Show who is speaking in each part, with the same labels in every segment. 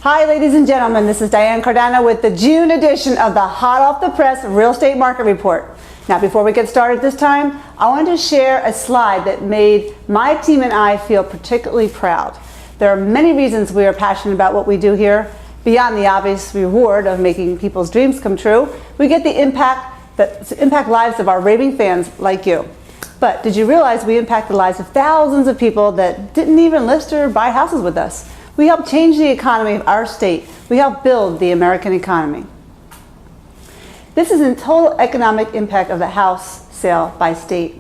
Speaker 1: Hi ladies and gentlemen, this is Diane Cardano with the June edition of the Hot Off the Press Real Estate Market Report. Now before we get started this time, I wanted to share a slide that made my team and I feel particularly proud. There are many reasons we are passionate about what we do here. Beyond the obvious reward of making people's dreams come true, we get the impact lives of our raving fans like you. But did you realize we impact the lives of thousands of people that didn't even list or buy houses with us? We help change the economy of our state. We help build the American economy. This is the total economic impact of the house sale by state.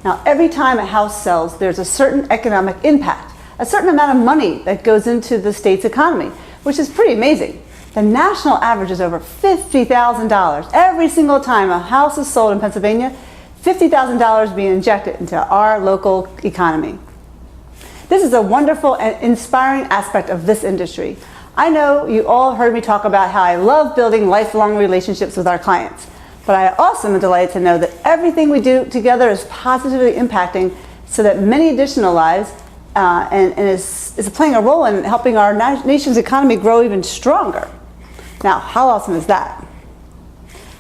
Speaker 1: Now, every time a house sells, there's a certain economic impact, a certain amount of money that goes into the state's economy, which is pretty amazing. The national average is over $50,000. Every single time a house is sold in Pennsylvania, $50,000 being injected into our local economy. This is a wonderful and inspiring aspect of this industry. I know you all heard me talk about how I love building lifelong relationships with our clients, but I also am delighted to know that everything we do together is positively impacting so that many additional lives and is playing a role in helping our nation's economy grow even stronger. Now, how awesome is that?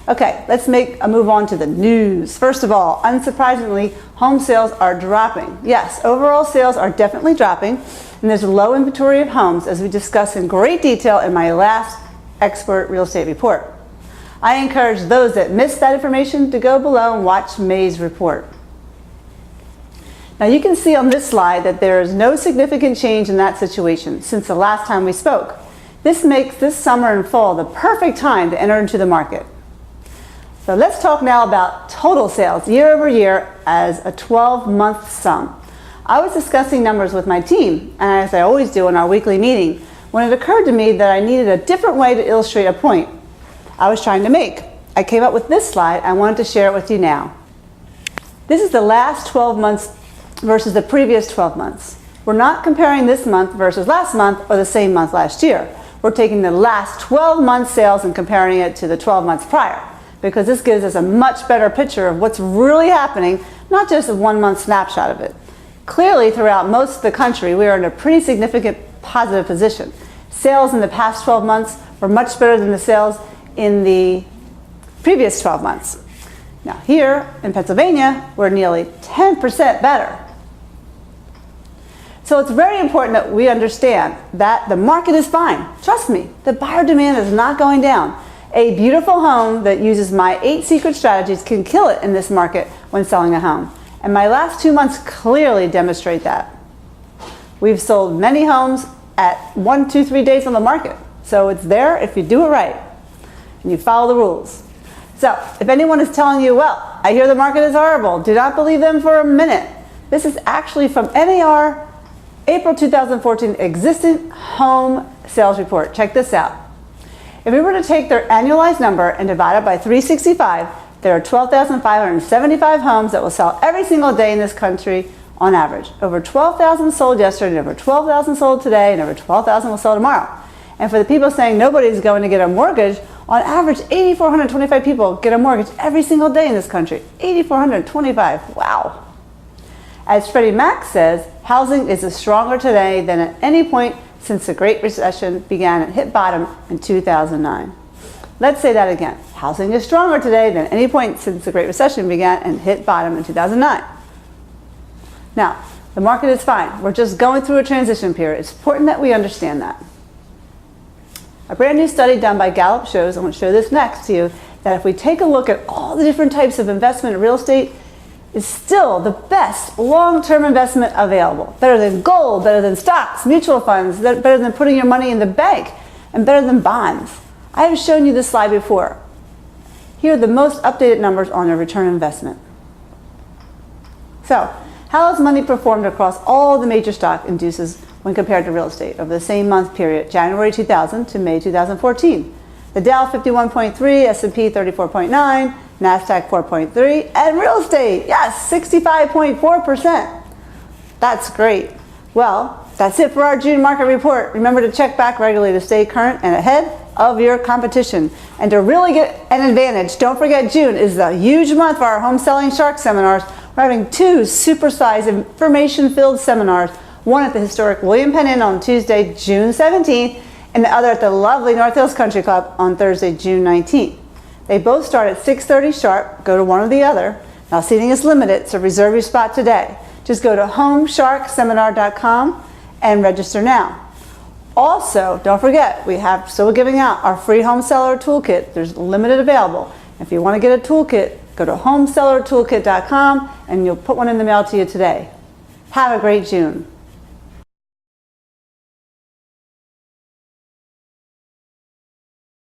Speaker 1: Okay, let's make a move on to the news. First of all, unsurprisingly, home sales are dropping. Yes, overall sales are definitely dropping, and there's a low inventory of homes, as we discussed in great detail in my last expert real estate report. I encourage those that missed that information to go below and watch May's report. Now you can see on this slide that there is no significant change in that situation since the last time we spoke. This makes this summer and fall the perfect time to enter into the market. So let's talk now about total sales year over year as a 12-month sum. I was discussing numbers with my team, and as I always do in our weekly meeting, when it occurred to me that I needed a different way to illustrate a point I was trying to make. I came up with this slide. I wanted to share it with you now. This is the last 12 months versus the previous 12 months. We're not comparing this month versus last month or the same month last year. We're taking the last 12 months sales and comparing it to the 12 months prior, because this gives us a much better picture of what's really happening, not just a 1 month snapshot of it. Clearly, throughout most of the country, we are in a pretty significant positive position. Sales in the past 12 months were much better than the sales in the previous 12 months. Now here in Pennsylvania, we're nearly 10% better. So it's very important that we understand that the market is fine. Trust me, the buyer demand is not going down. A beautiful home that uses my 8 secret strategies can kill it in this market when selling a home. And my last 2 months clearly demonstrate that. We've sold many homes at 1, 2, 3 days on the market. So it's there if you do it right and you follow the rules. So if anyone is telling you, well, I hear the market is horrible, do not believe them for a minute. This is actually from NAR April 2014 existing home sales report. Check this out. If we were to take their annualized number and divide it by 365, there are 12,575 homes that will sell every single day in this country on average. Over 12,000 sold yesterday, over 12,000 sold today, and over 12,000 will sell tomorrow. And for the people saying nobody's going to get a mortgage, on average, 8,425 people get a mortgage every single day in this country. 8,425, wow. As Freddie Mac says, housing is stronger today than at any point since the Great Recession began and hit bottom in 2009. Let's say that again. Housing is stronger today than any point since the Great Recession began and hit bottom in 2009. Now, the market is fine. We're just going through a transition period. It's important that we understand that. A brand new study done by Gallup shows, I'm going to show this next to you, that if we take a look at all the different types of investment in real estate, is still the best long-term investment available. Better than gold, better than stocks, mutual funds, better than putting your money in the bank, and better than bonds. I have shown you this slide before. Here are the most updated numbers on a return on investment. So, how has money performed across all the major stock indices when compared to real estate over the same month period, January 2000 to May 2014? The Dow 51.3, S&P 34.9, NASDAQ 4.3, and real estate, yes, 65.4%. That's great. Well, that's it for our June market report. Remember to check back regularly to stay current and ahead of your competition. And to really get an advantage, don't forget June is a huge month for our home selling shark seminars. We're having 2 supersized information-filled seminars, one at the historic William Penn Inn on Tuesday, June 17th, and the other at the lovely North Hills Country Club on Thursday, June 19th. They both start at 6:30 sharp. Go to one or the other. Now seating is limited, so reserve your spot today. Just go to homesharkseminar.com and register now. Also, don't forget, we're still giving out our free home seller toolkit. There's limited available. If you want to get a toolkit, go to homesellertoolkit.com and you'll put one in the mail to you today. Have a great June.